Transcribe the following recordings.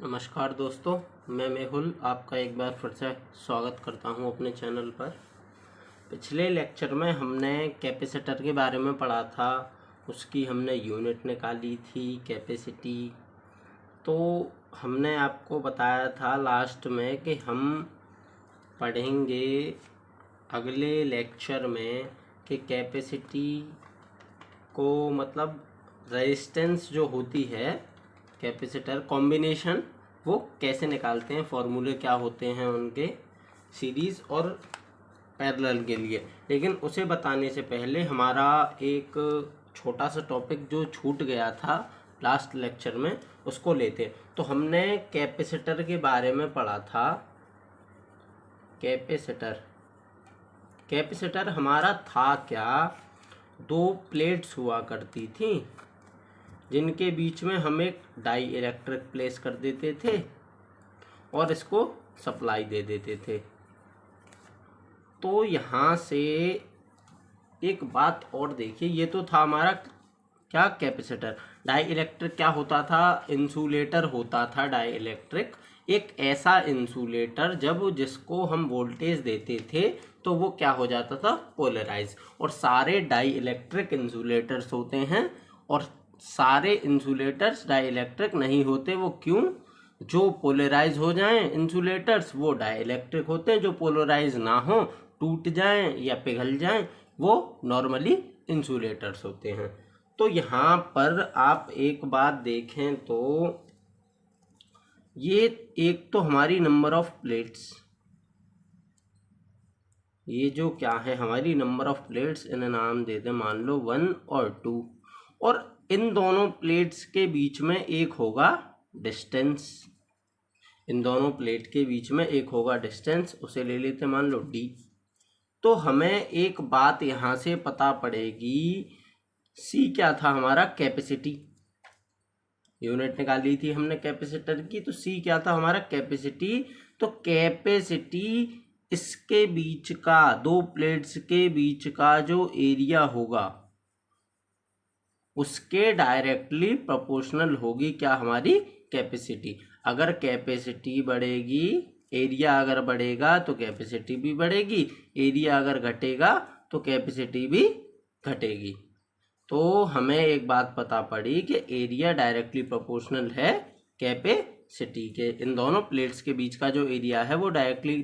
नमस्कार दोस्तों, मैं मेहुल आपका एक बार फिर से स्वागत करता हूं अपने चैनल पर। पिछले लेक्चर में हमने कैपेसिटर के बारे में पढ़ा था, उसकी हमने यूनिट निकाली थी कैपेसिटी। तो हमने आपको बताया था लास्ट में कि हम पढ़ेंगे अगले लेक्चर में कि कैपेसिटी को मतलब रेजिस्टेंस जो होती है कैपेसिटर कॉम्बिनेशन वो कैसे निकालते हैं, फॉर्मूले क्या होते हैं उनके सीरीज़ और पैरेलल के लिए। लेकिन उसे बताने से पहले हमारा एक छोटा सा टॉपिक जो छूट गया था लास्ट लेक्चर में उसको लेते हैं। तो हमने कैपेसिटर के बारे में पढ़ा था। कैपेसिटर हमारा था क्या, दो प्लेट्स हुआ करती थी जिनके बीच में हम एक डाई इलेक्ट्रिक प्लेस कर देते थे और इसको सप्लाई दे देते थे। तो यहाँ से एक बात और देखिए, ये तो था हमारा क्या कैपेसिटर। डाई इलेक्ट्रिक क्या होता था, इंसुलेटर होता था डाई इलेक्ट्रिक। एक ऐसा इंसुलेटर जब जिसको हम वोल्टेज देते थे तो वो क्या हो जाता था, पोलराइज। और सारे डाई इलेक्ट्रिक इंसुलेटर्स होते हैं और सारे इंसुलेटर्स डाई इलेक्ट्रिक नहीं होते। वो क्यों? जो पोलराइज हो जाएं इंसुलेटर्स वो डाई इलेक्ट्रिक होते हैं, जो पोलराइज ना हो, टूट जाएं या पिघल जाएं, वो नॉर्मली इंसुलेटर्स होते हैं। तो यहाँ पर आप एक बात देखें तो ये एक तो हमारी नंबर ऑफ प्लेट्स, ये जो क्या है हमारी नंबर ऑफ प्लेट्स, इन्हें नाम दे दें मान लो 1 और 2। और इन दोनों प्लेट्स के बीच में एक होगा डिस्टेंस, इन दोनों प्लेट के बीच में एक होगा डिस्टेंस, उसे ले लेते मान लो d। तो हमें एक बात यहाँ से पता पड़ेगी, c क्या था हमारा, कैपेसिटी। यूनिट निकाली थी हमने कैपेसिटर की, तो c क्या था हमारा, कैपेसिटी। तो कैपेसिटी इसके बीच का, दो प्लेट्स के बीच का जो एरिया होगा उसके डायरेक्टली प्रोपोर्शनल होगी क्या, हमारी कैपेसिटी। अगर कैपेसिटी बढ़ेगी, एरिया अगर बढ़ेगा तो कैपेसिटी भी बढ़ेगी, एरिया अगर घटेगा तो कैपेसिटी भी घटेगी। तो हमें एक बात पता पड़ी कि एरिया डायरेक्टली प्रोपोर्शनल है कैपेसिटी के। इन दोनों प्लेट्स के बीच का जो एरिया है वो डायरेक्टली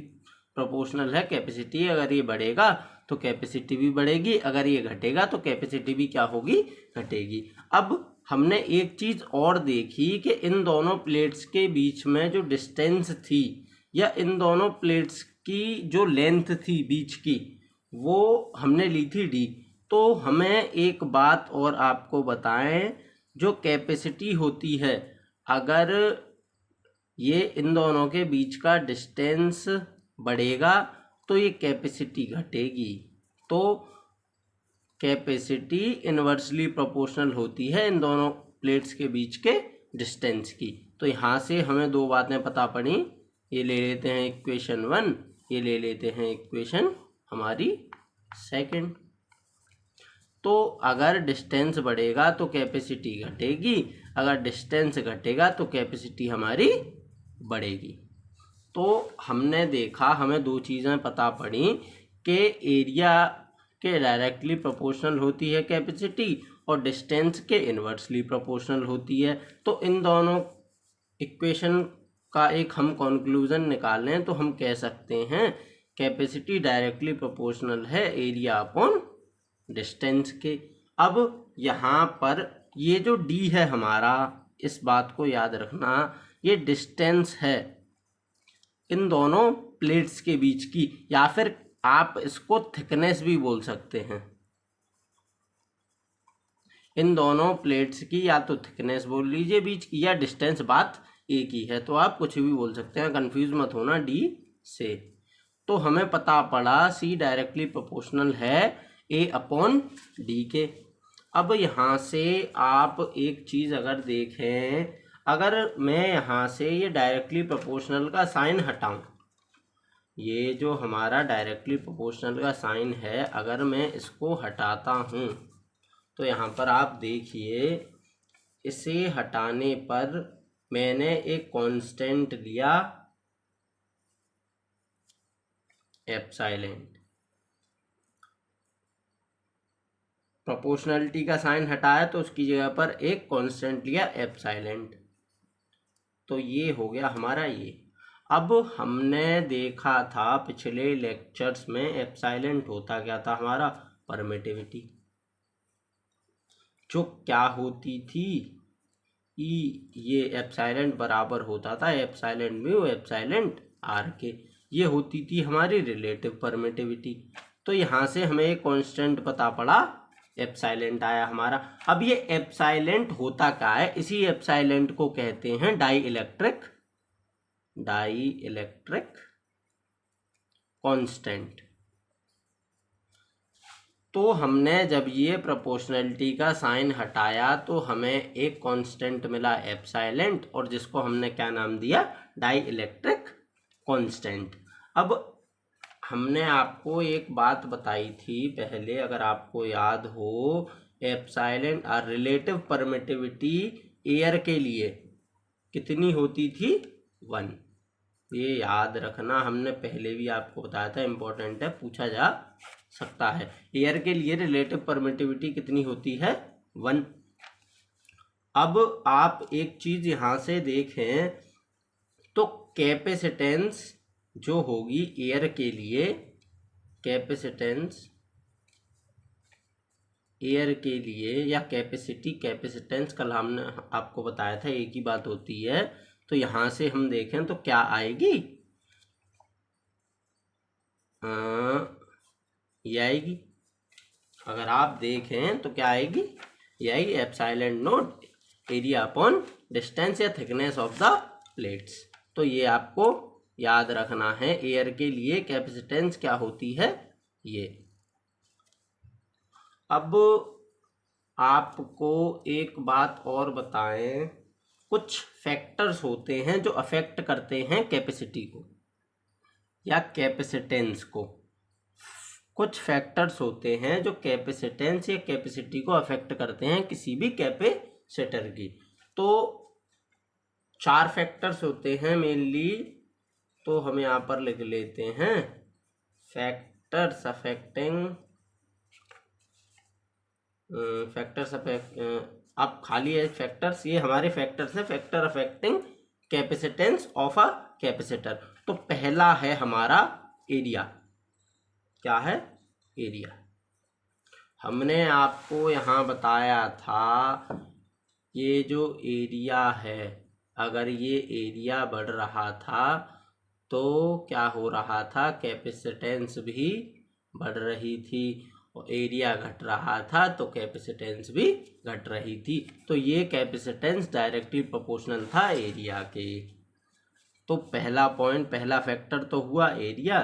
प्रोपोर्शनल है कैपेसिटी। अगर ये बढ़ेगा तो कैपेसिटी भी बढ़ेगी, अगर ये घटेगा तो कैपेसिटी भी क्या होगी, घटेगी। अब हमने एक चीज और देखी कि इन दोनों प्लेट्स के बीच में जो डिस्टेंस थी या इन दोनों प्लेट्स की जो लेंथ थी बीच की, वो हमने ली थी d। तो हमें एक बात और आपको बताएं, जो कैपेसिटी होती है, अगर ये इन दोनों के बीच का डिस्टेंस बढ़ेगा तो ये कैपेसिटी घटेगी। तो कैपेसिटी इन्वर्सली प्रोपोर्शनल होती है इन दोनों प्लेट्स के बीच के डिस्टेंस की। तो यहाँ से हमें दो बातें पता पड़ी, ये ले लेते हैं इक्वेशन 1, ये ले लेते हैं इक्वेशन हमारी सेकंड। तो अगर डिस्टेंस बढ़ेगा तो कैपेसिटी घटेगी, अगर डिस्टेंस घटेगा तो कैपेसिटी हमारी बढ़ेगी। तो हमने देखा, हमें दो चीज़ें पता पड़ी कि एरिया के डायरेक्टली प्रोपोर्शनल होती है कैपेसिटी और डिस्टेंस के इन्वर्सली प्रोपोर्शनल होती है। तो इन दोनों इक्वेशन का एक हम कंक्लूजन निकालें तो हम कह सकते हैं कैपेसिटी डायरेक्टली प्रोपोर्शनल है एरिया अपॉन डिस्टेंस के। अब यहाँ पर ये जो d है हमारा, इस बात को याद रखना, ये डिस्टेंस है इन दोनों प्लेट्स के बीच की, या फिर आप इसको थिकनेस भी बोल सकते हैं। इन दोनों प्लेट्स की या तो थिकनेस बोल लीजिए बीच की, या डिस्टेंस, बात एक ही है, तो आप कुछ भी बोल सकते हैं, कंफ्यूज मत होना d से। तो हमें पता पड़ा c डायरेक्टली प्रोपोर्शनल है a अपॉन d के। अब यहाँ से आप एक चीज़ अगर देखें, अगर मैं यहाँ से ये डायरेक्टली प्रोपोर्शनल का साइन हटाऊं, ये जो हमारा डायरेक्टली प्रोपोर्शनल का साइन है अगर मैं इसको हटाता हूँ तो यहाँ पर आप देखिए, इसे हटाने पर मैंने एक कांस्टेंट लिया एप्सिलॉन, प्रोपोर्शनलिटी का साइन हटाया तो उसकी जगह पर एक कांस्टेंट लिया एप्सिलॉन। तो ये हो गया हमारा ये। अब हमने देखा था पिछले लेक्चर्स में एप्सिलॉन होता क्या था हमारा, परमिटिविटी, जो क्या होती थी ई, ये एप्सिलॉन बराबर होता था एप्सिलॉन म्यू एप्सिलॉन आर के, ये होती थी हमारी रिलेटिव परमिटिविटी। तो यहाँ से हमें एक कांस्टेंट पता पड़ा, एप्सिलॉन आया हमारा। अब ये एप्सिलॉन होता क्या है, इसी एप्सिलॉन को कहते हैं डाई इलेक्ट्रिक कांस्टेंट। तो हमने जब ये प्रोपोर्शनलिटी का साइन हटाया तो हमें एक कांस्टेंट मिला एप्सिलॉन, और जिसको हमने क्या नाम दिया, डाई इलेक्ट्रिक कांस्टेंट। अब हमने आपको एक बात बताई थी पहले, अगर आपको याद हो, एप्सिलॉन और रिलेटिव परमिटिविटी एयर के लिए कितनी होती थी, 1। ये याद रखना, हमने पहले भी आपको बताया था, इम्पोर्टेंट है, पूछा जा सकता है। एयर के लिए रिलेटिव परमिटिविटी कितनी होती है, 1। अब आप एक चीज यहां से देखें तो कैपेसिटेंस जो होगी एयर के लिए, कैपेसिटेंस एयर के लिए या कैपेसिटेंस कल हमने आपको बताया था एक ही बात होती है। तो यहां से हम देखें तो क्या आएगी, ये आएगी। अगर आप देखें तो क्या आएगी, ये आएगी epsilon not area upon distance या थिकनेस ऑफ द प्लेट्स। तो ये आपको याद रखना है, एयर के लिए कैपेसिटेंस क्या होती है, ये। अब आपको एक बात और बताएं, कुछ फैक्टर्स होते हैं जो अफेक्ट करते हैं कैपेसिटी को या कैपेसिटेंस को। कुछ फैक्टर्स होते हैं जो कैपेसिटेंस या कैपेसिटी को अफेक्ट करते हैं किसी भी कैपेसिटर की। तो 4 फैक्टर्स होते हैं मेनली, तो हम यहाँ पर लिख लेते हैं फैक्टर्स अफेक्टिंग, अब खाली है फैक्टर्स, ये हमारे फैक्टर्स है, factor affecting capacitance of a capacitor. तो पहला है हमारा एरिया। क्या है, एरिया। हमने आपको यहाँ बताया था ये जो एरिया है, अगर ये एरिया बढ़ रहा था तो क्या हो रहा था, कैपेसिटेंस भी बढ़ रही थी, और एरिया घट रहा था तो कैपेसिटेंस भी घट रही थी। तो ये कैपेसिटेंस डायरेक्टली प्रोपोर्शनल था एरिया के। तो पहला पॉइंट, पहला फैक्टर तो हुआ एरिया,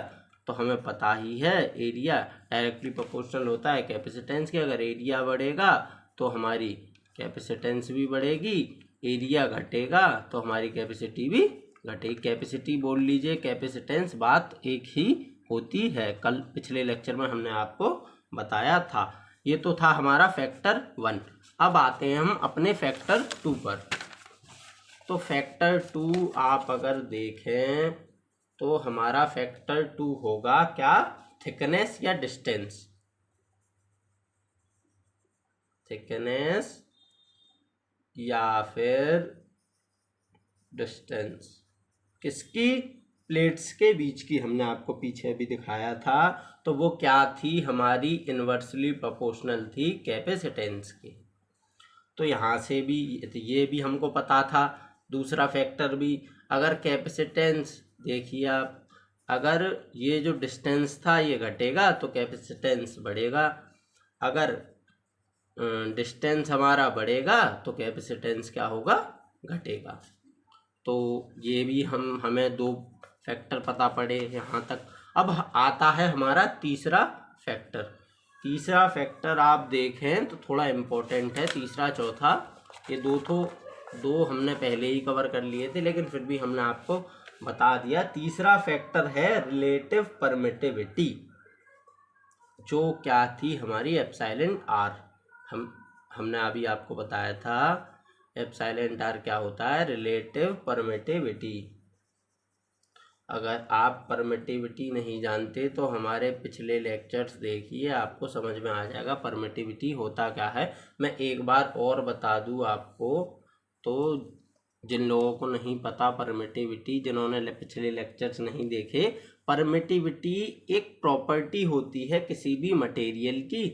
तो हमें पता ही है एरिया डायरेक्टली प्रोपोर्शनल होता है कैपेसिटेंस के। अगर एरिया बढ़ेगा तो हमारी कैपेसिटेंस भी बढ़ेगी, एरिया घटेगा तो हमारी कैपेसिटी भी घटेगी। कैपेसिटी बोल लीजिए, कैपेसिटेंस बात एक ही होती है, कल पिछले लेक्चर में हमने आपको बताया था। ये तो था हमारा फैक्टर 1। अब आते हैं हम अपने फैक्टर 2 पर। तो फैक्टर 2 आप अगर देखें तो हमारा फैक्टर 2 होगा क्या, थिकनेस या डिस्टेंस, थिकनेस या फिर डिस्टेंस, किसकी, प्लेट्स के बीच की। हमने आपको पीछे भी दिखाया था, तो वो क्या थी, हमारी इन्वर्सली प्रोपोर्शनल थी कैपेसिटेंस की। तो यहाँ से भी ये भी हमको पता था। दूसरा फैक्टर भी, अगर कैपेसिटेंस देखिए आप, अगर ये जो डिस्टेंस था ये घटेगा तो कैपेसिटेंस बढ़ेगा, अगर डिस्टेंस हमारा बढ़ेगा तो कैपेसिटेंस क्या होगा, घटेगा। तो ये भी हमें 2 फैक्टर पता पड़े यहाँ तक। अब आता है हमारा तीसरा फैक्टर। तीसरा फैक्टर आप देखें तो थोड़ा इम्पोर्टेंट है, तीसरा चौथा, ये दो हमने पहले ही कवर कर लिए थे, लेकिन फिर भी हमने आपको बता दिया। तीसरा फैक्टर है रिलेटिव परमिटिविटी, जो क्या थी हमारी एप्सिलॉन आर। हमने अभी आपको बताया था एप्सिलॉन आर क्या होता है? Relative permittivity. अगर आप परमिटिविटी नहीं जानते तो हमारे पिछले लेक्चर्स देखिए, आपको समझ में आ जाएगा परमिटिविटी होता क्या है। मैं एक बार और बता दूं आपको, तो जिन लोगों को नहीं पता परमिटिविटी, जिन्होंने पिछले लेक्चर्स नहीं देखे, परमिटिविटी एक प्रॉपर्टी होती है किसी भी मटेरियल की,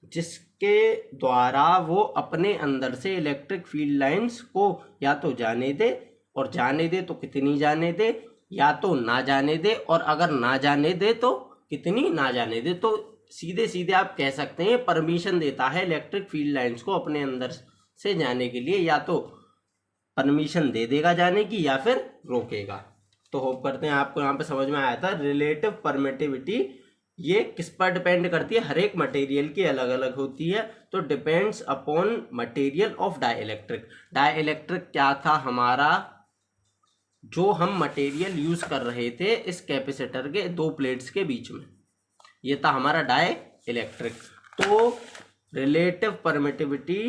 जिसके द्वारा वो अपने अंदर से इलेक्ट्रिक फील्ड लाइंस को या तो जाने दे, और जाने दे तो कितनी जाने दे, या तो ना जाने दे, और अगर ना जाने दे तो कितनी ना जाने दे। तो सीधे सीधे आप कह सकते हैं परमिशन देता है इलेक्ट्रिक फील्ड लाइंस को अपने अंदर से जाने के लिए, या तो परमिशन दे देगा जाने की या फिर रोकेगा। तो होप करते हैं आपको यहाँ पे समझ में आया था। रिलेटिव परमिटिविटी ये किस पर डिपेंड करती है? हर एक मटेरियल की अलग अलग होती है। तो depends upon material of dielectric. Dielectric क्या था हमारा? जो हम मटेरियल यूज कर रहे थे इस कैपेसिटर के दो प्लेट्स के बीच में, ये था हमारा डाइइलेक्ट्रिक। तो रिलेटिव परमिटिविटी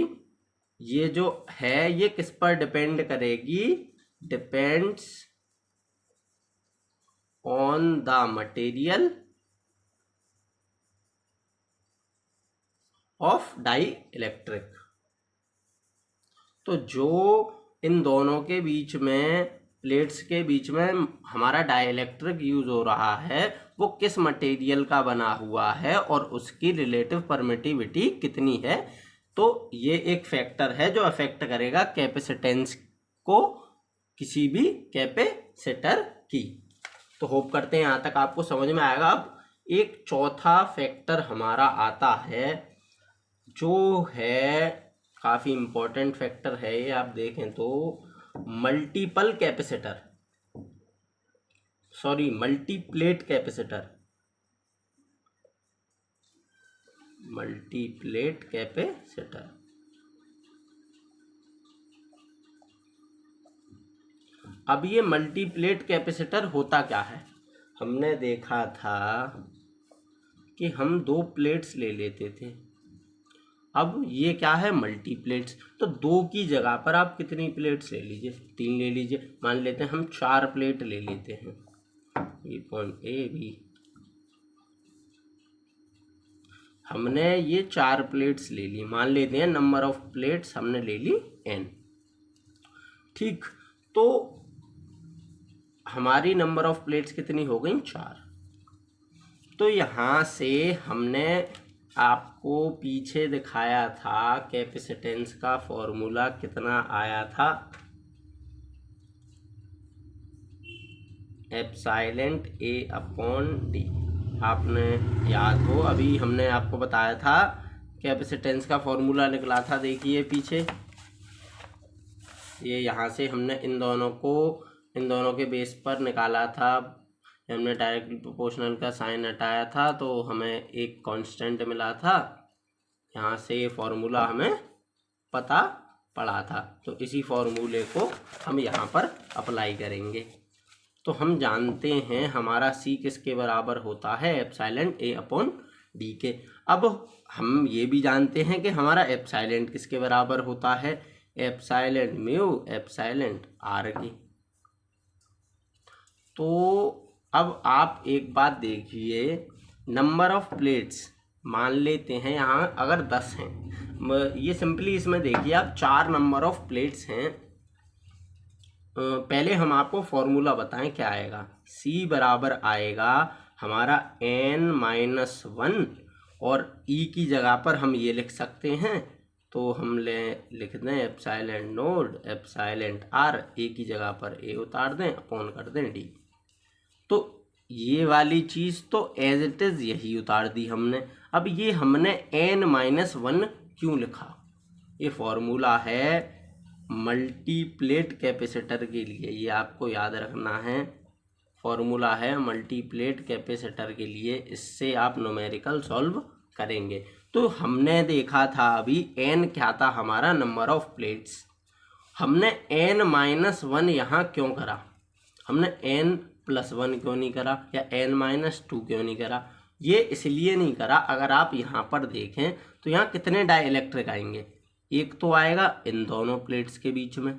ये जो है ये किस पर डिपेंड करेगी? Depends on the material of dielectric. तो जो इन दोनों के बीच में, प्लेट्स के बीच में हमारा डाइइलेक्ट्रिक यूज हो रहा है, वो किस मटेरियल का बना हुआ है और उसकी रिलेटिव परमिटिविटी कितनी है। तो ये एक फैक्टर है जो अफेक्ट करेगा कैपेसिटेंस को किसी भी कैपेसिटर की। तो होप करते हैं यहाँ तक आपको समझ में आएगा। अब एक चौथा फैक्टर हमारा आता है, जो है काफ़ी इम्पोर्टेंट फैक्टर है ये। आप देखें तो multiple capacitor, sorry multiplate capacitor, multiplate capacitor. अब ये मल्टीप्लेट कैपेसिटर होता क्या है? हमने देखा था कि हम दो प्लेट्स ले लेते थे, अब ये क्या है? मल्टीप्लेट्स। तो दो की जगह पर आप कितनी प्लेट्स ले लीजिए? 3 ले लीजिए। मान लेते हैं हम 4 प्लेट ले लेते हैं, ये पॉइंट ए बी। हमने ये 4 प्लेट्स ले ली, मान लेते हैं नंबर ऑफ प्लेट्स हमने ले ली n। ठीक, तो हमारी नंबर ऑफ प्लेट्स कितनी हो गई? 4। तो यहाँ से हमने आपको पीछे दिखाया था कैपेसिटेंस का फॉर्मूला कितना आया था, एप्सिलॉन A अपॉन डी। आपने याद हो अभी हमने आपको बताया था कैपेसिटेंस का फॉर्मूला निकला था, देखिए पीछे ये यहाँ से हमने इन दोनों के बेस पर निकाला था। हमने डायरेक्टली प्रोपोर्शनल का साइन हटाया था तो हमें एक कांस्टेंट मिला था, यहाँ से फॉर्मूला हमें पता पड़ा था। तो इसी फॉर्मूले को हम यहाँ पर अप्लाई करेंगे। तो हम जानते हैं हमारा C किसके बराबर होता है? एप्सिलॉन A अपॉन डी के। अब हम ये भी जानते हैं कि हमारा एप्सिलॉन किसके बराबर होता है? एप्सिलॉन म्यू एप्सिलॉन आर के। तो अब आप एक बात देखिए, नंबर ऑफ प्लेट्स मान लेते हैं यहाँ अगर 10 हैं, ये सिंपली इसमें देखिए आप 4 नंबर ऑफ प्लेट्स हैं। पहले हम आपको फॉर्मूला बताएं क्या आएगा। C बराबर आएगा हमारा n-1 और E की जगह पर हम ये लिख सकते हैं, तो हम लिख दें epsilon naught epsilon R, A की जगह पर A उतार दें, अपॉन कर दें D। तो ये वाली चीज़ तो एज इट इज़ यही उतार दी हमने। अब ये हमने n-1 क्यों लिखा? ये फॉर्मूला है मल्टीप्लेट कैपेसिटर के लिए, ये आपको याद रखना है। फॉर्मूला है मल्टीप्लेट कैपेसिटर के लिए, इससे आप न्यूमेरिकल सॉल्व करेंगे। तो हमने देखा था अभी n क्या था हमारा? Number of plates. हमने n-1 यहाँ क्यों करा? हमने n+1 क्यों नहीं करा या n-2 क्यों नहीं करा? ये इसलिए नहीं करा, अगर आप यहाँ पर देखें तो यहाँ कितने डाइइलेक्ट्रिक आएंगे? एक तो आएगा इन दोनों प्लेट्स के बीच में,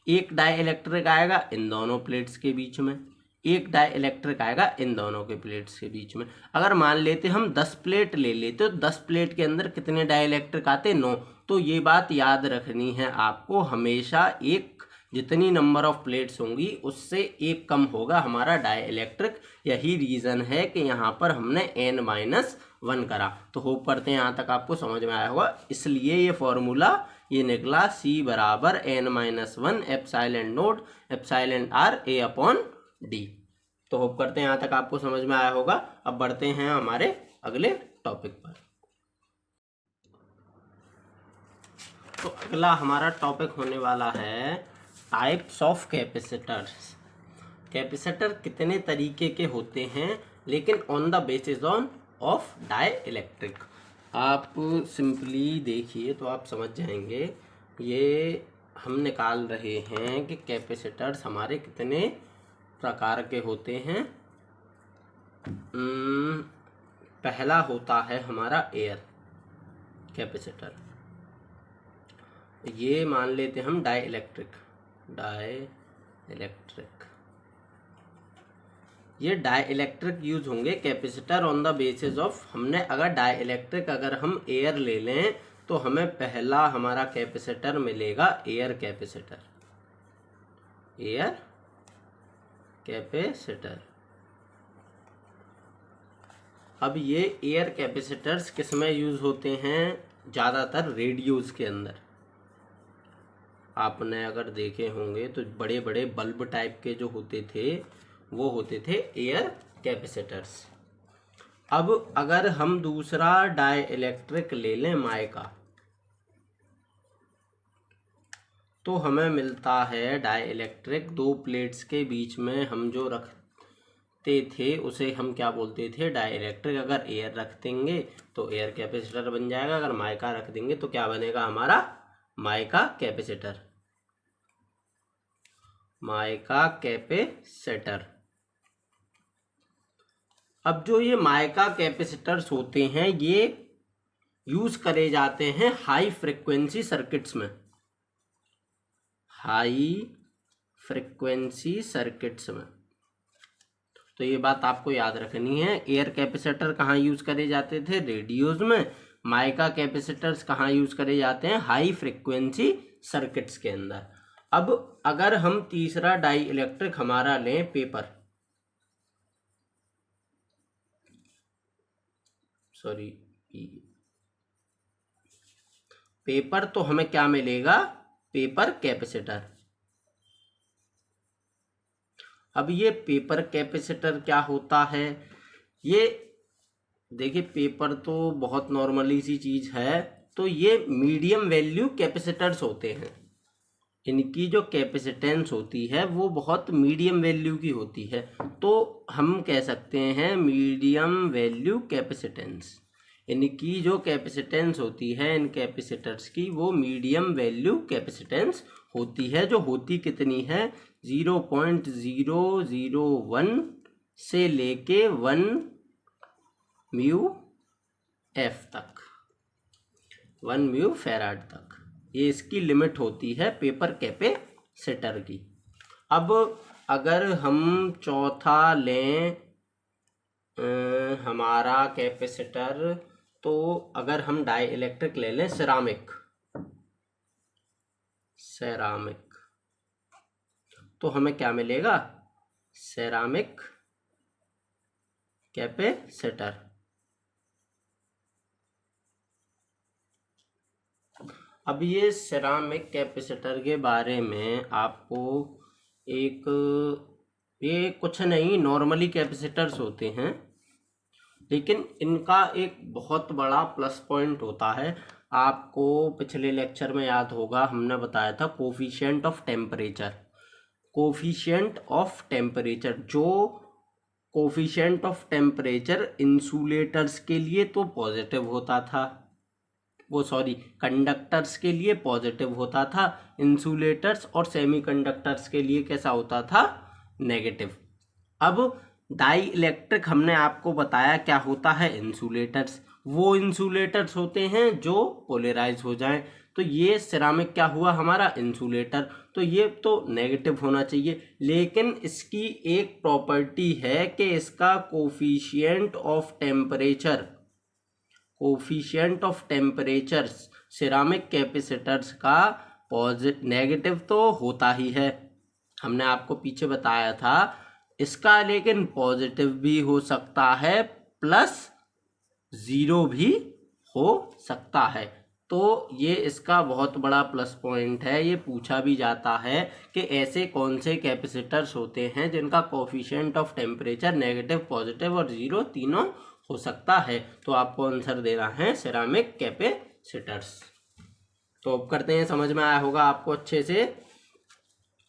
एक डाई इलेक्ट्रिक आएगा इन दोनों प्लेट्स के बीच में, एक डाई इलेक्ट्रिक आएगा इन दोनों के प्लेट्स के बीच में। अगर मान लेते हम 10 प्लेट ले लेते तो 10 प्लेट के अंदर कितने डाई इलेक्ट्रिक आते? 9। तो ये बात याद रखनी है आपको, हमेशा एक जितनी नंबर ऑफ प्लेट्स होंगी उससे एक कम होगा हमारा डाई इलेक्ट्रिक। यही रीज़न है कि यहाँ पर हमने n-1 करा। तो होप करते हैं यहाँ तक आपको समझ में आया होगा। इसलिए ये फॉर्मूला ये निकला C बराबर n-1 epsilon note epsilon r A/d। तो होप करते हैं यहाँ तक आपको समझ में आया होगा। अब बढ़ते हैं हमारे अगले टॉपिक पर। तो अगला हमारा टॉपिक होने वाला है टाइप्स ऑफ कैपेसिटर्स। कैपेसिटर कितने तरीके के होते हैं, लेकिन on the basis of dielectric. आप सिंपली देखिए तो आप समझ जाएंगे। ये हम निकाल रहे हैं कि कैपेसिटर्स हमारे कितने प्रकार के होते हैं। पहला होता है हमारा एयर कैपेसिटर। ये मान लेते हम डाई इलेक्ट्रिक। ये डाई इलेक्ट्रिक यूज होंगे capacitor on the basis of, हमने अगर डाई इलेक्ट्रिक अगर हम एयर ले लें तो हमें पहला हमारा कैपेसिटर मिलेगा एयर कैपेसिटर। Air capacitor. अब ये एयर कैपेसिटर्स किस में यूज होते हैं? ज़्यादातर रेडियोज़ के अंदर। आपने अगर देखे होंगे तो बड़े बड़े बल्ब टाइप के जो होते थे वो होते थे एयर कैपेसिटर्स। अब अगर हम दूसरा डाई इलेक्ट्रिक ले लें माइका, तो हमें मिलता है डाई इलेक्ट्रिक। दो प्लेट्स के बीच में हम जो रखते थे उसे हम क्या बोलते थे? Die electric. अगर एयर रख देंगे तो एयर कैपेसिटर बन जाएगा, अगर माइका रख देंगे तो क्या बनेगा हमारा? Mica capacitor. Mica capacitor. अब जो ये माइका कैपेसिटर्स होते हैं ये यूज करे जाते हैं हाई फ्रिक्वेंसी सर्किट्स में। हाई फ्रिक्वेंसी सर्किट्स में। तो ये बात आपको याद रखनी है। एयर कैपेसिटर कहाँ यूज करे जाते थे? रेडियोज में। माइका कैपेसिटर्स कहाँ यूज करे जाते हैं? हाई फ्रिक्वेंसी सर्किट्स के अंदर। अब अगर हम तीसरा डाई इलेक्ट्रिक हमारा लें पेपर, पेपर, तो हमें क्या मिलेगा? Paper capacitor. अब ये पेपर कैपेसिटर क्या होता है? ये देखिए पेपर तो बहुत नॉर्मली सी चीज है। तो ये मीडियम वैल्यू कैपेसिटर्स होते हैं। इनकी जो कैपेसिटेंस होती है वो बहुत मीडियम वैल्यू की होती है। तो हम कह सकते हैं मीडियम वैल्यू कैपेसिटेंस। इनकी जो कैपेसिटेंस होती है इन कैपेसिटर्स की वो मीडियम वैल्यू कैपेसिटेंस होती है। जो होती कितनी है? 0.001 से लेके 1 म्यू एफ तक, 1 म्यू फैराड तक। ये इसकी लिमिट होती है पेपर कैपेसिटर की। अब अगर हम चौथा लें हमारा कैपेसिटर, तो अगर हम डाई इलेक्ट्रिक ले लें सेरामिक, तो हमें क्या मिलेगा? Ceramic capacitor. अब ये सेरामिक कैपेसिटर के बारे में आपको ये कुछ नहीं नॉर्मली कैपेसिटर्स होते हैं, लेकिन इनका एक बहुत बड़ा प्लस पॉइंट होता है। आपको पिछले लेक्चर में याद होगा हमने बताया था coefficient of temperature. Coefficient of temperature, जो कोफिशिएंट ऑफ टेम्परेचर इंसुलेटर्स के लिए तो पॉजिटिव होता था, कंडक्टर्स के लिए पॉजिटिव होता था। इंसुलेटर्स और सेमीकंडक्टर्स के लिए कैसा होता था? नेगेटिव। अब डाई इलेक्ट्रिक हमने आपको बताया क्या होता है, इंसुलेटर्स। वो इंसुलेटर्स होते हैं जो पोलराइज हो जाएं। तो ये सिरामिक क्या हुआ हमारा, इंसुलेटर। तो ये तो नेगेटिव होना चाहिए, लेकिन इसकी एक प्रॉपर्टी है कि इसका coefficient of temperature ceramic capacitors का नेगेटिव तो होता ही है, हमने आपको पीछे बताया था। इसका लेकिन पॉजिटिव भी हो सकता है, प्लस ज़ीरो भी हो सकता है। तो ये इसका बहुत बड़ा प्लस पॉइंट है। ये पूछा भी जाता है कि ऐसे कौन से कैपेसिटर्स होते हैं जिनका coefficient of temperature negative, positive और ज़ीरो तीनों हो सकता है। तो आपको आंसर देना है सिरामिक कैपेसिटर्स। तो अब करते हैं, समझ में आया होगा आपको अच्छे से।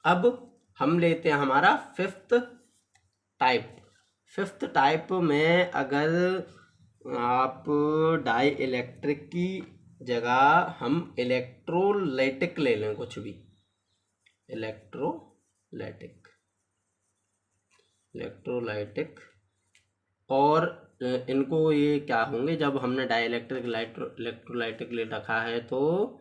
अब हम लेते हैं हमारा फिफ्थ टाइप में अगर आप डाई इलेक्ट्रिक की जगह हम इलेक्ट्रोलाइटिक ले लें, कुछ भी इलेक्ट्रोलाइटिक और इनको ये क्या होंगे, जब हमने डाई इलेक्ट्रोलाइटिक ले रखा है तो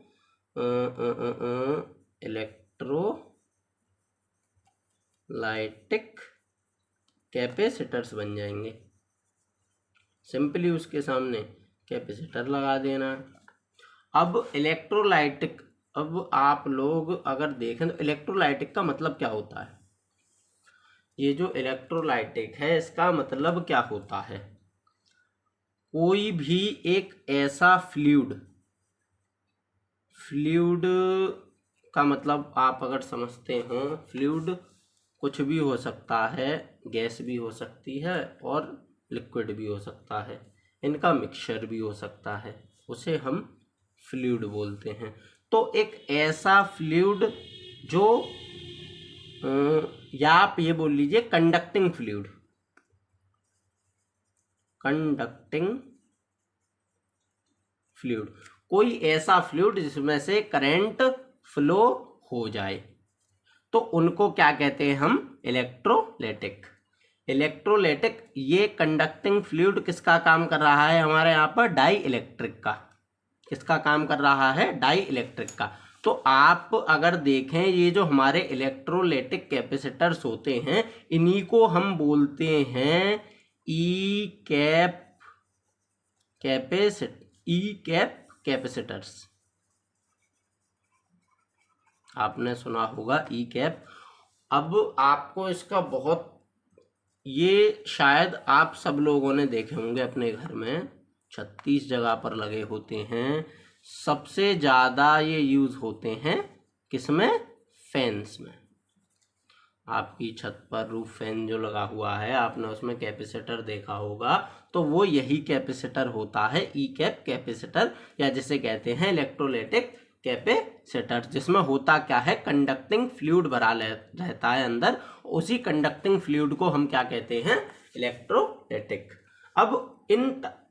इलेक्ट्रोलाइटिक कैपेसिटर्स बन जाएंगे। सिंपली उसके सामने कैपेसिटर लगा देना। अब इलेक्ट्रोलाइटिक, अब आप लोग अगर देखें तो इलेक्ट्रोलाइटिक का मतलब क्या होता है। ये जो इलेक्ट्रोलाइटिक है इसका मतलब क्या होता है, कोई भी एक ऐसा फ्लूइड का मतलब आप अगर समझते हो, फ्लूइड कुछ भी हो सकता है, गैस भी हो सकती है और लिक्विड भी हो सकता है, इनका मिक्सचर भी हो सकता है, उसे हम फ्लूइड बोलते हैं। तो एक ऐसा फ्लूइड जो या आप ये बोल लीजिए कंडक्टिंग फ्लूइड, कोई ऐसा फ्लूइड जिसमें से करंट फ्लो हो जाए, तो उनको क्या कहते हैं हम, इलेक्ट्रोलाइटिक। ये कंडक्टिंग फ्लूइड किसका काम कर रहा है हमारे यहाँ पर, डाई इलेक्ट्रिक का। किसका काम कर रहा है, डाई इलेक्ट्रिक का। तो आप अगर देखें ये जो हमारे इलेक्ट्रोलाइटिक कैपेसिटर्स होते हैं इन्हीं को हम बोलते हैं ई कैप कैपेसिटर्स। आपने सुना होगा ई कैप। अब आपको इसका बहुत, ये शायद आप सब लोगों ने देखे होंगे अपने घर में, 36 जगह पर लगे होते हैं। सबसे ज़्यादा ये यूज़ होते हैं किसमें, फैंस में। आपकी छत पर रूफ फैन जो लगा हुआ है आपने उसमें कैपेसिटर देखा होगा, तो वो यही कैपेसिटर होता है, ई कैप कैपेसिटर, या जिसे कहते हैं इलेक्ट्रोलाइटिक कैपेसिटर। जिसमें होता क्या है, कंडक्टिंग फ्लूइड भरा रहता है अंदर, उसी कंडक्टिंग फ्लूइड को हम क्या कहते हैं, इलेक्ट्रोलाइटिक। अब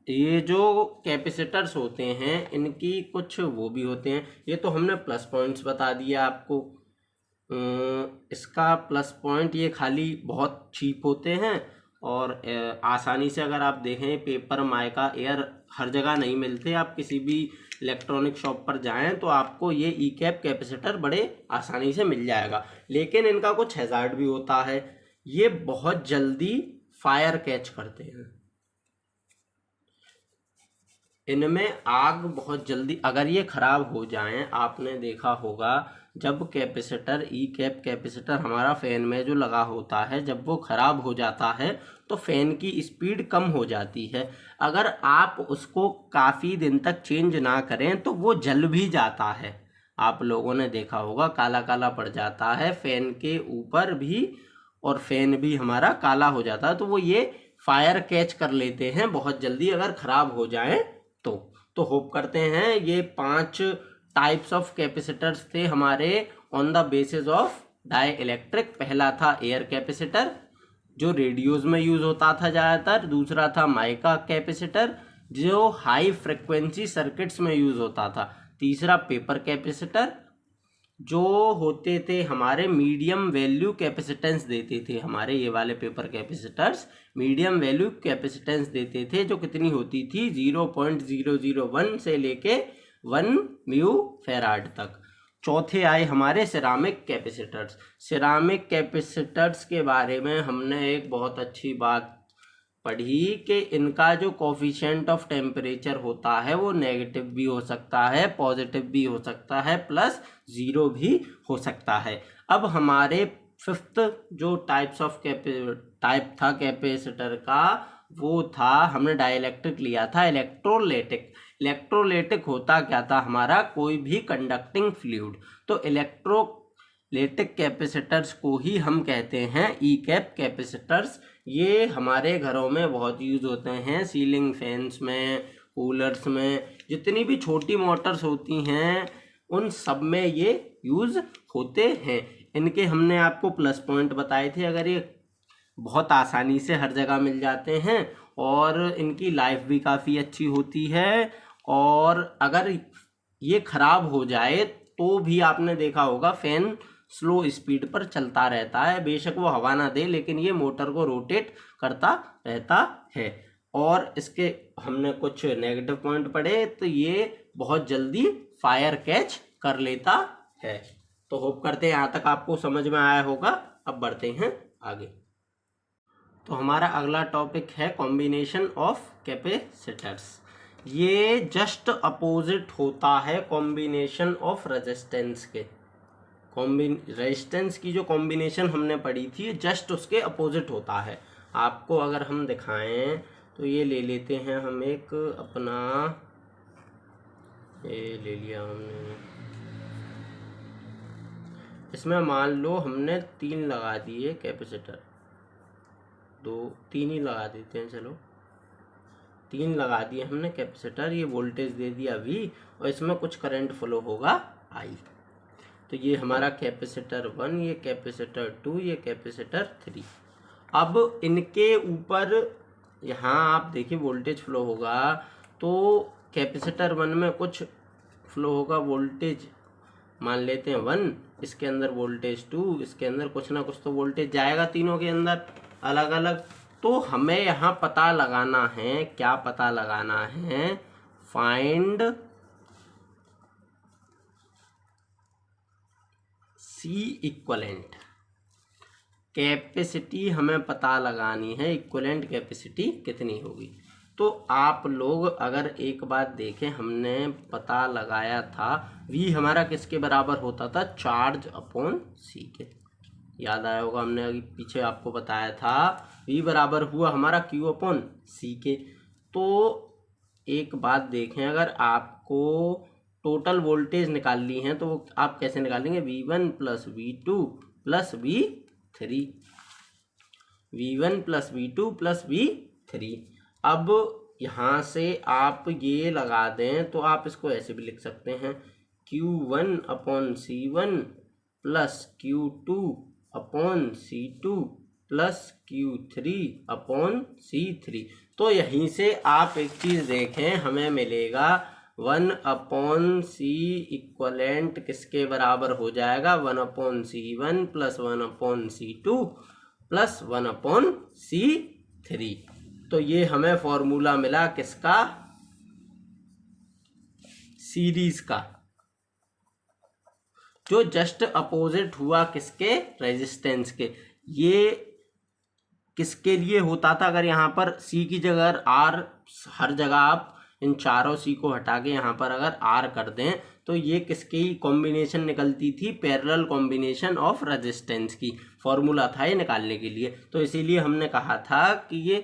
ये जो कैपेसिटर्स होते हैं इनकी कुछ वो भी होते हैं, ये तो हमने प्लस पॉइंट्स बता दिया आपको। इसका प्लस पॉइंट ये खाली बहुत चीप होते हैं और आसानी से अगर आप देखें पेपर, माइका, एयर हर जगह नहीं मिलते। आप किसी भी इलेक्ट्रॉनिक शॉप पर जाएं तो आपको ये ई कैप कैपेसिटर बड़े आसानी से मिल जाएगा। लेकिन इनका कुछ हैज़ार्ड भी होता है, ये बहुत जल्दी फायर कैच करते हैं। इनमें आग बहुत जल्दी, अगर ये ख़राब हो जाएं, आपने देखा होगा जब कैपेसिटर, ई कैप कैपेसिटर हमारा फ़ैन में जो लगा होता है, जब वो ख़राब हो जाता है तो फ़ैन की स्पीड कम हो जाती है। अगर आप उसको काफ़ी दिन तक चेंज ना करें तो वो जल भी जाता है। आप लोगों ने देखा होगा काला काला पड़ जाता है फ़ैन के ऊपर भी, और फ़ैन भी हमारा काला हो जाता है। तो वो ये फायर कैच कर लेते हैं बहुत जल्दी अगर ख़राब हो जाए तो होप करते हैं ये 5 टाइप्स ऑफ कैपेसिटर्स थे हमारे on the basis of dielectric. पहला था एयर कैपेसिटर जो रेडियोज में यूज होता था ज़्यादातर, दूसरा था माइका कैपेसिटर जो हाई फ्रिक्वेंसी सर्किट्स में यूज होता था, तीसरा पेपर कैपेसिटर, जो होते थे हमारे मीडियम वैल्यू कैपेसिटेंस देते थे, हमारे ये वाले paper capacitors medium value capacitance देते थे, जो कितनी होती थी 0.001 से लेके 1 म्यू फेराड तक। चौथे आए हमारे सिरामिक कैपेसिटर्स। सिरामिक कैपेसिटर्स के बारे में हमने एक बहुत अच्छी बात पढ़ी कि इनका जो कोफिशिएंट ऑफ टेम्परेचर होता है वो नेगेटिव भी हो सकता है, पॉजिटिव भी हो सकता है, प्लस ज़ीरो भी हो सकता है। अब हमारे फिफ्थ जो टाइप था कैपेसिटर का, वो था, हमने डाइलेक्ट्रिक लिया था इलेक्ट्रोलाइटिक। इलेक्ट्रोलाइटिक होता क्या था हमारा, कोई भी कंडक्टिंग फ्लूइड। तो इलेक्ट्रोलाइटिक कैपेसिटर्स को ही हम कहते हैं ई कैप कैपेसिटर्स। ये हमारे घरों में बहुत यूज़ होते हैं, सीलिंग फैंस में, कूलर्स में, जितनी भी छोटी मोटर्स होती हैं उन सब में ये यूज़ होते हैं। इनके हमने आपको प्लस पॉइंट बताए थे, अगर ये बहुत आसानी से हर जगह मिल जाते हैं और इनकी लाइफ भी काफ़ी अच्छी होती है, और अगर ये ख़राब हो जाए तो भी आपने देखा होगा फैन स्लो स्पीड पर चलता रहता है, बेशक वो हवा ना दे लेकिन ये मोटर को रोटेट करता रहता है। और इसके हमने कुछ नेगेटिव पॉइंट पढ़े, तो ये बहुत जल्दी फायर कैच कर लेता है। तो होप करते हैं यहाँ तक आपको समझ में आया होगा। अब बढ़ते हैं आगे। तो हमारा अगला टॉपिक है कॉम्बिनेशन ऑफ कैपेसिटर्स। ये जस्ट अपोजिट होता है कॉम्बिनेशन ऑफ रेजिस्टेंस के। रेजिस्टेंस की जो कॉम्बिनेशन हमने पढ़ी थी जस्ट उसके अपोजिट होता है। आपको अगर हम दिखाएं तो ये ले लेते हैं हम एक अपना, ये ले लिया हमने, इसमें मान लो हमने 3 लगा दिए कैपेसिटर, 3 ही लगा देते हैं, चलो 3 लगा दिए हमने कैपेसिटर। ये वोल्टेज दे दिया V और इसमें कुछ करंट फ्लो होगा I। तो ये हमारा कैपेसिटर 1, ये कैपेसिटर 2, ये कैपेसिटर 3। अब इनके ऊपर यहाँ आप देखिए वोल्टेज फ्लो होगा, तो कैपेसिटर 1 में कुछ फ्लो होगा वोल्टेज, मान लेते हैं 1, इसके अंदर वोल्टेज 2, इसके अंदर कुछ ना कुछ तो वोल्टेज जाएगा तीनों के अंदर अलग अलग। तो हमें यहाँ पता लगाना है, क्या पता लगाना है, फाइंड सी इक्वलेंट। कैपेसिटी हमें पता लगानी है, इक्वलेंट कैपेसिटी कितनी होगी। तो आप लोग अगर एक बात देखें, हमने पता लगाया था V हमारा किसके बराबर होता था, चार्ज अपॉन C के। याद आया होगा, हमने अभी पीछे आपको बताया था V बराबर हुआ हमारा Q अपॉन C के। तो एक बात देखें, अगर आपको टोटल वोल्टेज निकालनी है तो आप कैसे निकालेंगे, V1 plus V2 plus V3, V1 plus V2 plus V3। अब यहाँ से आप ये लगा दें तो आप इसको ऐसे भी लिख सकते हैं, Q1 upon C1 plus Q2 upon C2 plus Q3 upon C3। तो यहीं से आप एक चीज़ देखें, हमें मिलेगा 1 अपॉन C इक्वलेंट किसके बराबर हो जाएगा, 1 upon C1 plus 1 upon C2 plus 1 upon C3। तो ये हमें फॉर्मूला मिला किसका, सीरीज का, जो जस्ट अपोजिट हुआ किसके, रेजिस्टेंस के। ये किसके लिए होता था, अगर यहाँ पर C की जगह R, हर जगह आप इन चारों C को हटा के यहाँ पर अगर R कर दें तो ये किसकी कॉम्बिनेशन निकलती थी, पैरेलल कॉम्बिनेशन ऑफ रेजिस्टेंस की फॉर्मूला था ये निकालने के लिए। तो इसीलिए हमने कहा था कि ये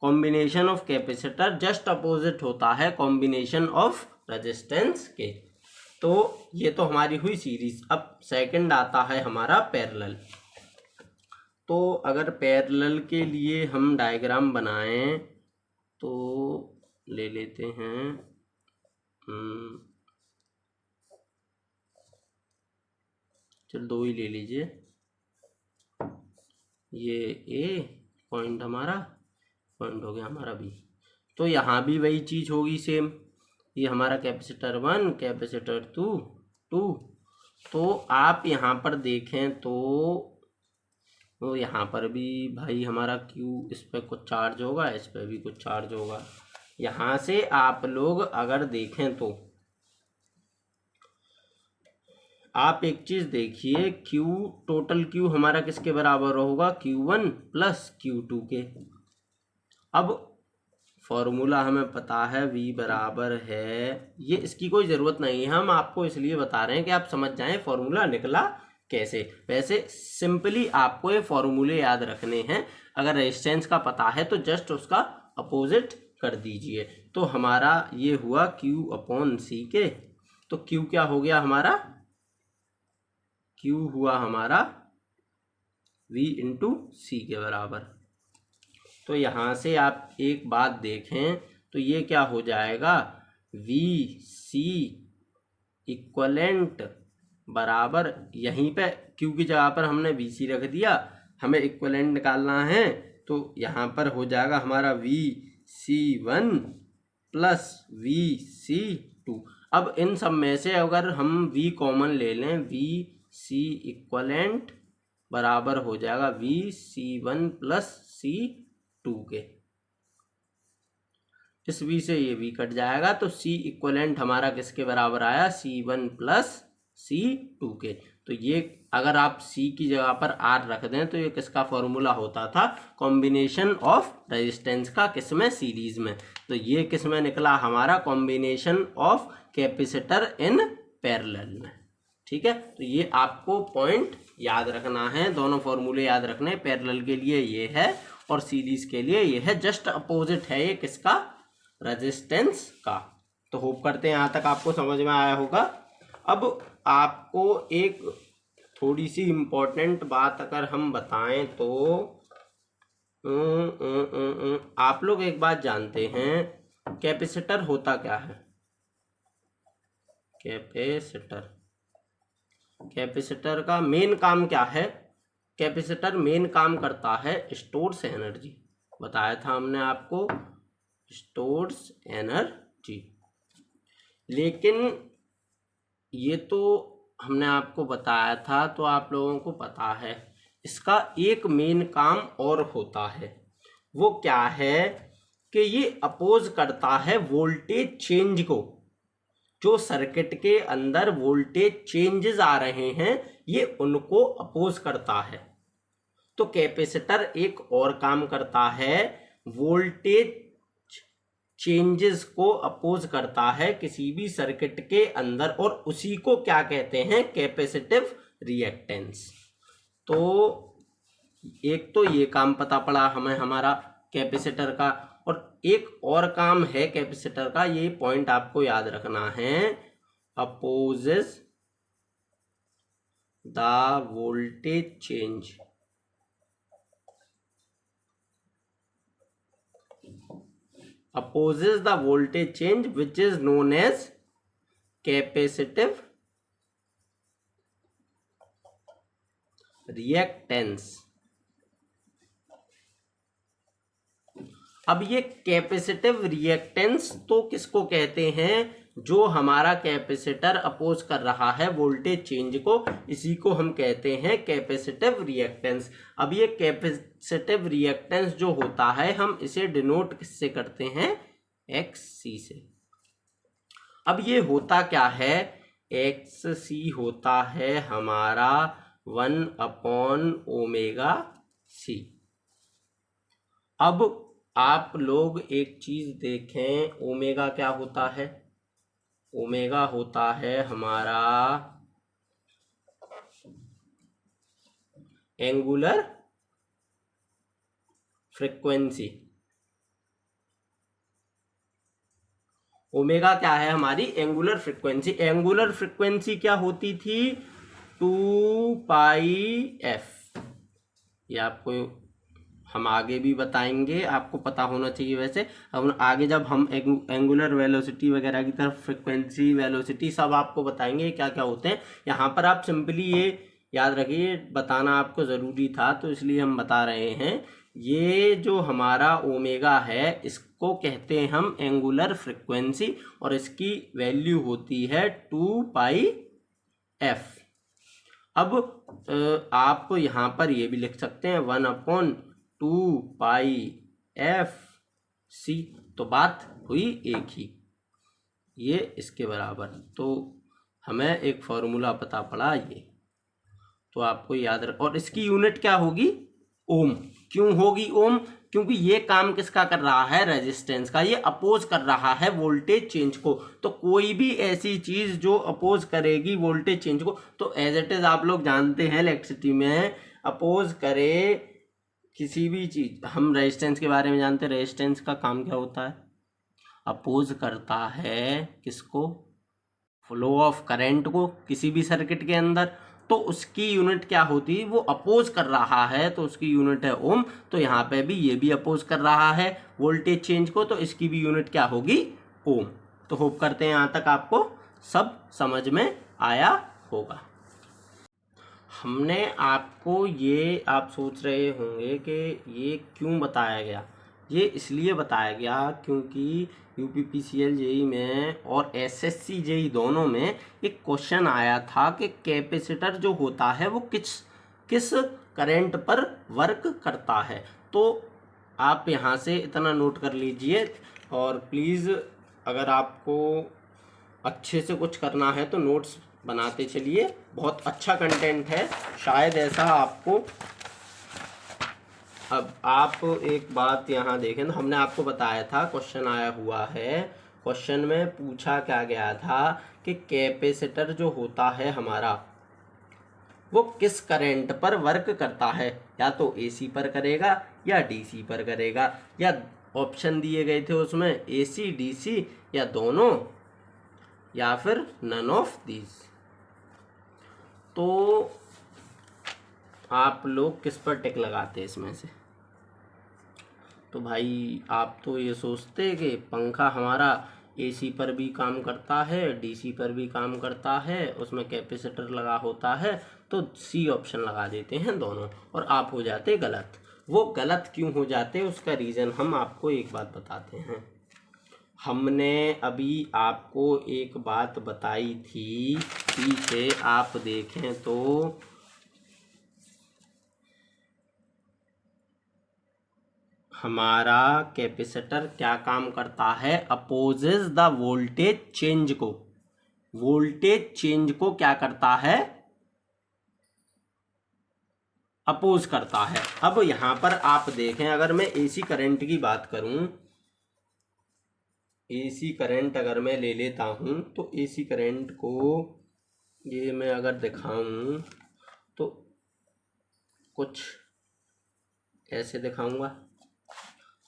combination of capacitor just opposite होता है कॉम्बिनेशन ऑफ रेजिस्टेंस के। तो ये तो हमारी हुई सीरीज। अब सेकंड आता है हमारा पैरेलल। तो अगर पैरेलल के लिए हम डायग्राम बनाएं तो ले लेते हैं, चल 2 ही ले लीजिए। ये A पॉइंट हमारा, पॉइंट हो गया हमारा B। तो यहाँ भी वही चीज़ होगी सेम, ये हमारा कैपेसिटर 1, कैपेसिटर 2, तो आप यहाँ पर देखें तो यहाँ पर भी भाई हमारा Q, इस पर कुछ चार्ज होगा, इस पर भी कुछ चार्ज होगा। यहाँ से आप लोग अगर देखें तो आप एक चीज देखिए, टोटल Q हमारा किसके बराबर होगा, Q1 प्लस Q2 के। अब फॉर्मूला हमें पता है V बराबर है, ये इसकी कोई ज़रूरत नहीं है, हम आपको इसलिए बता रहे हैं कि आप समझ जाएं फॉर्मूला निकला कैसे। वैसे सिंपली आपको ये फॉर्मूले याद रखने हैं। अगर रेजिस्टेंस का पता है तो जस्ट उसका अपोजिट कर दीजिए। तो हमारा ये हुआ Q अपॉन C के, तो Q क्या हो गया हमारा, Q हुआ हमारा V इंटू C के बराबर। तो यहाँ से आप एक बात देखें तो ये क्या हो जाएगा, VC इक्वलेंट बराबर, यहीं पे Q की जगह पर हमने VC रख दिया, हमें इक्वलेंट निकालना है, तो यहाँ पर हो जाएगा हमारा VC1 प्लस VC2। अब इन सब में से अगर हम V कॉमन ले लें, VC इक्वलेंट बराबर हो जाएगा VC1 प्लस C2 के। इस V से ये V कट जाएगा, तो C इक्वलेंट हमारा किसके बराबर आया, C1 प्लस C2 के। तो ये अगर आप C की जगह पर R रख दें तो ये किसका फॉर्मूला होता था, कॉम्बिनेशन ऑफ रेजिस्टेंस का, किसमें, सीरीज में। तो ये किसमें निकला हमारा, combination of capacitor in parallel में। ठीक है, तो ये आपको पॉइंट याद रखना है, दोनों फॉर्मूले याद रखने। पैरेलल के लिए ये है और सीरीज के लिए ये है, जस्ट अपोजिट है ये किसका, रेजिस्टेंस का। तो होप करते हैं यहाँ तक आपको समझ में आया होगा। अब आपको एक थोड़ी सी इम्पोर्टेंट बात अगर हम बताएं तो आप लोग एक बात जानते हैं, कैपेसिटर होता क्या है, कैपेसिटर का मेन काम क्या है, कैपेसिटर मेन काम करता है स्टोर्स एनर्जी। बताया था हमने आपको, स्टोर्स एनर्जी। लेकिन ये तो हमने आपको बताया था, तो आप लोगों को पता है इसका एक मेन काम और होता है। वो क्या है कि ये अपोज करता है वोल्टेज चेंज को, जो सर्किट के अंदर वोल्टेज चेंजेस आ रहे हैं ये उनको अपोज करता है। तो कैपेसिटर एक और काम करता है, वोल्टेज चेंजेस को अपोज करता है किसी भी सर्किट के अंदर, और उसी को क्या कहते हैं, कैपेसिटिव रिएक्टेंस। तो एक तो ये काम पता पड़ा हमें हमारा कैपेसिटर का, और एक और काम है कैपेसिटर का, ये पॉइंट आपको याद रखना है, opposes the voltage change. Opposes the voltage change which is known as capacitive reactance। अब ये कैपेसिटिव रिएक्टेंस तो किसको कहते हैं, जो हमारा कैपेसिटर अपोज कर रहा है वोल्टेज चेंज को, इसी को हम कहते हैं कैपेसिटिव रिएक्टेंस। अब ये कैपेसिटिव रिएक्टेंस जो होता है हम इसे डिनोट किससे करते हैं, XC से। अब ये होता क्या है, XC होता है हमारा 1/ω/C। अब आप लोग एक चीज देखें, ओमेगा क्या होता है, ओमेगा होता है हमारा एंगुलर फ्रीक्वेंसी। ओमेगा क्या है, हमारी एंगुलर फ्रीक्वेंसी। एंगुलर फ्रीक्वेंसी क्या होती थी, 2πf। ये आपको हम आगे भी बताएंगे, आपको पता होना चाहिए। वैसे हम आगे जब हम एंगुलर वेलोसिटी वगैरह की तरफ, फ्रीक्वेंसी, वेलोसिटी सब आपको बताएंगे क्या क्या होते हैं। यहाँ पर आप सिंपली ये याद रखिए, बताना आपको ज़रूरी था तो इसलिए हम बता रहे हैं। ये जो हमारा ओमेगा है इसको कहते हैं हम एंगुलर फ्रीक्वेंसी, और इसकी वैल्यू होती है 2πf। अब आप यहाँ पर ये भी लिख सकते हैं 1/2π/f(c). तो बात हुई एक ही, ये इसके बराबर। तो हमें एक फॉर्मूला पता पड़ा ये, तो आपको याद रख। और इसकी यूनिट क्या होगी? ओम। क्यों होगी ओम? क्योंकि ये काम किसका कर रहा है? रेजिस्टेंस का। ये अपोज कर रहा है वोल्टेज चेंज को। तो कोई भी ऐसी चीज जो अपोज करेगी वोल्टेज चेंज को, तो एज इट इज आप लोग जानते हैं इलेक्ट्रिसिटी में अपोज करे किसी भी चीज। हम रेजिस्टेंस के बारे में जानते हैं, रेजिस्टेंस का काम क्या होता है? अपोज करता है किसको? फ्लो ऑफ करंट को किसी भी सर्किट के अंदर। तो उसकी यूनिट क्या होती है? वो अपोज कर रहा है तो उसकी यूनिट है ओम। तो यहाँ पे भी ये भी अपोज कर रहा है वोल्टेज चेंज को, तो इसकी भी यूनिट क्या होगी? ओम। तो होप करते हैं यहाँ तक आपको सब समझ में आया होगा। हमने आपको ये, आप सोच रहे होंगे कि ये क्यों बताया गया। ये इसलिए बताया गया क्योंकि यूपीपीसीएल जेई में और एसएससी जेई दोनों में एक क्वेश्चन आया था कि कैपेसिटर जो होता है वो किस करंट पर वर्क करता है। तो आप यहाँ से इतना नोट कर लीजिए, और प्लीज़ अगर आपको अच्छे से कुछ करना है तो नोट्स बनाते चलिए। बहुत अच्छा कंटेंट है, शायद ऐसा आपको। अब आप एक बात यहाँ देखें, तो हमने आपको बताया था क्वेश्चन आया हुआ है। क्वेश्चन में पूछा क्या गया था कि कैपेसिटर जो होता है हमारा वो किस करंट पर वर्क करता है, या तो एसी पर करेगा या डीसी पर करेगा, या ऑप्शन दिए गए थे उसमें एसी डीसी या दोनों, या फिर नन ऑफ दीज। तो आप लोग किस पर टिक लगाते हैं इसमें से? तो भाई आप तो ये सोचते हैं कि पंखा हमारा एसी पर भी काम करता है, डीसी पर भी काम करता है, उसमें कैपेसिटर लगा होता है, तो सी ऑप्शन लगा देते हैं दोनों, और आप हो जाते गलत। वो गलत क्यों हो जाते, उसका रीज़न हम आपको एक बात बताते हैं। हमने अभी आपको एक बात बताई थी, पीछे आप देखें तो हमारा कैपेसिटर क्या काम करता है? अपोजेस द वोल्टेज चेंज को। वोल्टेज चेंज को क्या करता है? अपोज करता है। अब यहां पर आप देखें, अगर मैं एसी करंट की बात करूं, एसी करंट अगर मैं ले लेता हूं, तो एसी करंट को ये मैं अगर दिखाऊं तो कुछ ऐसे दिखाऊंगा।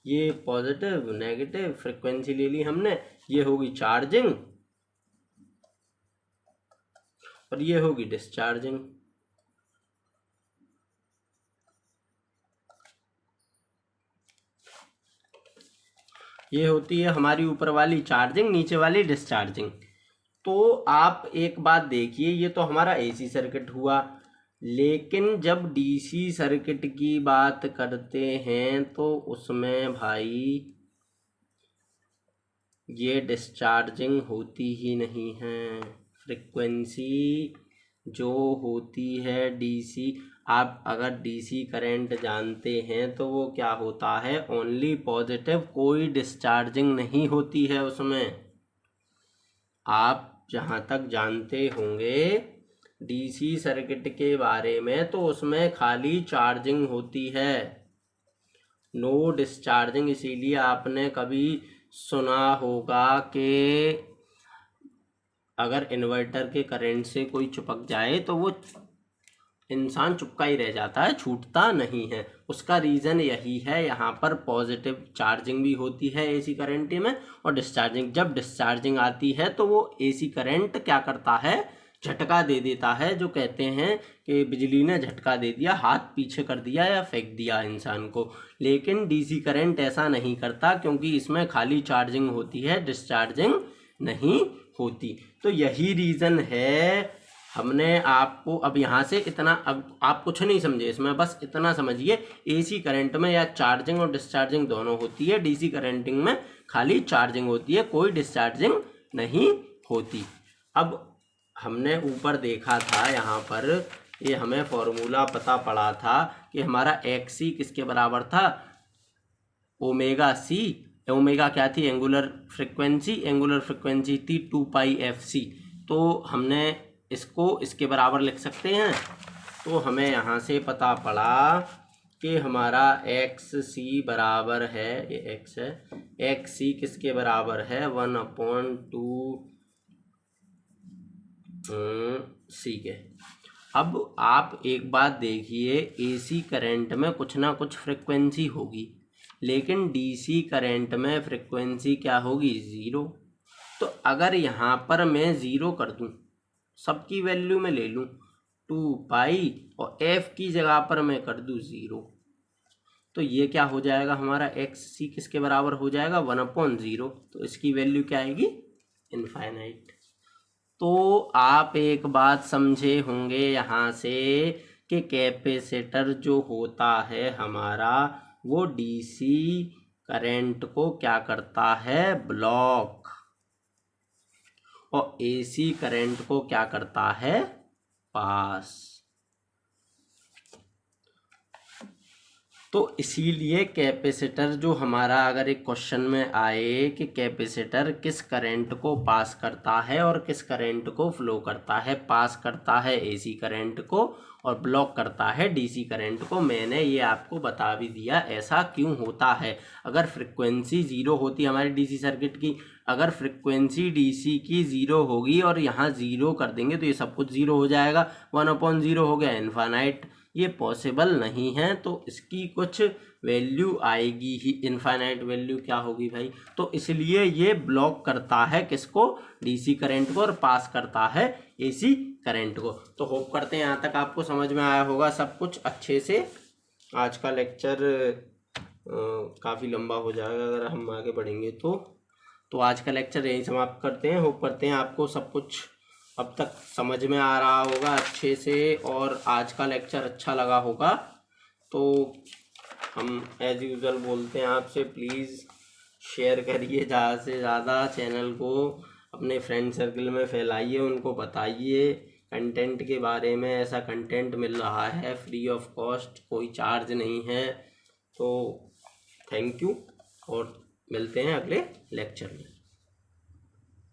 ये पॉजिटिव नेगेटिव फ्रीक्वेंसी ले ली हमने, ये होगी चार्जिंग और ये होगी डिस्चार्जिंग। ये होती है हमारी ऊपर वाली चार्जिंग, नीचे वाली डिस्चार्जिंग। तो आप एक बात देखिए, ये तो हमारा एसी सर्किट हुआ, लेकिन जब डीसी सर्किट की बात करते हैं तो उसमें भाई ये डिस्चार्जिंग होती ही नहीं है। फ्रीक्वेंसी जो होती है डीसी, आप अगर डीसी करंट जानते हैं तो वो क्या होता है? ओनली पॉजिटिव, कोई डिस्चार्जिंग नहीं होती है उसमें। आप जहाँ तक जानते होंगे डीसी सर्किट के बारे में, तो उसमें खाली चार्जिंग होती है, नो डिस्चार्जिंग। इसीलिए आपने कभी सुना होगा कि अगर इन्वर्टर के करंट से कोई चिपक जाए तो वो इंसान चिपका ही रह जाता है, छूटता नहीं है। उसका रीज़न यही है, यहाँ पर पॉजिटिव चार्जिंग भी होती है एसी करंट में, और डिस्चार्जिंग। जब डिस्चार्जिंग आती है तो वो एसी करंट क्या करता है? झटका दे देता है। जो कहते हैं कि बिजली ने झटका दे दिया, हाथ पीछे कर दिया या फेंक दिया इंसान को। लेकिन डीसी करंट ऐसा नहीं करता, क्योंकि इसमें खाली चार्जिंग होती है, डिस्चार्जिंग नहीं होती। तो यही रीज़न है। हमने आपको अब यहाँ से इतना, अब आप कुछ नहीं समझे इसमें, बस इतना समझिए, एसी करंट में या चार्जिंग और डिस्चार्जिंग दोनों होती है, डीसी करंटिंग में खाली चार्जिंग होती है, कोई डिस्चार्जिंग नहीं होती। अब हमने ऊपर देखा था यहाँ पर ये हमें फॉर्मूला पता पड़ा था कि हमारा एक्स सी किसके बराबर था, ओमेगा सी। ओमेगा क्या थी, एंगुलर फ्रिक्वेंसी थी 2πfc। तो हमने इसको इसके बराबर लिख सकते हैं। तो हमें यहाँ से पता पड़ा कि हमारा एक्स सी बराबर है, ये एक्स है, एक्स सी किसके बराबर है 1/2 सी के। अब आप एक बात देखिए, एसी करंट में कुछ ना कुछ फ्रिक्वेंसी होगी, लेकिन डीसी करंट में फ्रिक्वेंसी क्या होगी, ज़ीरो। तो अगर यहाँ पर मैं ज़ीरो कर दूँ, सबकी वैल्यू में ले लूँ 2π और एफ की जगह पर मैं कर दूँ ज़ीरो, तो ये क्या हो जाएगा, हमारा एक्स सी किसके बराबर हो जाएगा 1/0। तो इसकी वैल्यू क्या आएगी, इनफाइनाइट। तो आप एक बात समझे होंगे यहाँ से कि कैपेसिटर जो होता है हमारा, वो डीसी करंट को क्या करता है, ब्लॉक, और एसी करंट को क्या करता है, पास। तो इसीलिए कैपेसिटर जो हमारा, अगर एक क्वेश्चन में आए कि कैपेसिटर किस करंट को पास करता है और किस करंट को फ्लो करता है, पास करता है एसी करंट को और ब्लॉक करता है डीसी करंट को, मैंने ये आपको बता भी दिया ऐसा क्यों होता है। अगर फ्रिक्वेंसी ज़ीरो होती हमारी डीसी सर्किट की, अगर फ्रिक्वेंसी डीसी की ज़ीरो होगी और यहाँ ज़ीरो कर देंगे तो ये सब कुछ ज़ीरो हो जाएगा, 1/0 हो गया, इनफाइनाइट। ये पॉसिबल नहीं है, तो इसकी कुछ वैल्यू आएगी ही, इनफाइनाइट वैल्यू क्या होगी भाई। तो इसलिए ये ब्लॉक करता है किसको, डीसी करंट को, और पास करता है एसी करंट को। तो होप करते हैं यहाँ तक आपको समझ में आया होगा सब कुछ अच्छे से। आज का लेक्चर काफ़ी लंबा हो जाएगा अगर हम आगे बढ़ेंगे तो आज का लेक्चर यहीं समाप्त करते हैं। होप करते हैं आपको सब कुछ अब तक समझ में आ रहा होगा अच्छे से, और आज का लेक्चर अच्छा लगा होगा। तो हम एज यूजुअल बोलते हैं आपसे, प्लीज़ शेयर करिए ज़्यादा से ज़्यादा, चैनल को अपने फ्रेंड सर्कल में फैलाइए, उनको बताइए कंटेंट के बारे में। ऐसा कंटेंट मिल रहा है फ्री ऑफ कॉस्ट, कोई चार्ज नहीं है। तो थैंक यू, और मिलते हैं अगले लेक्चर में।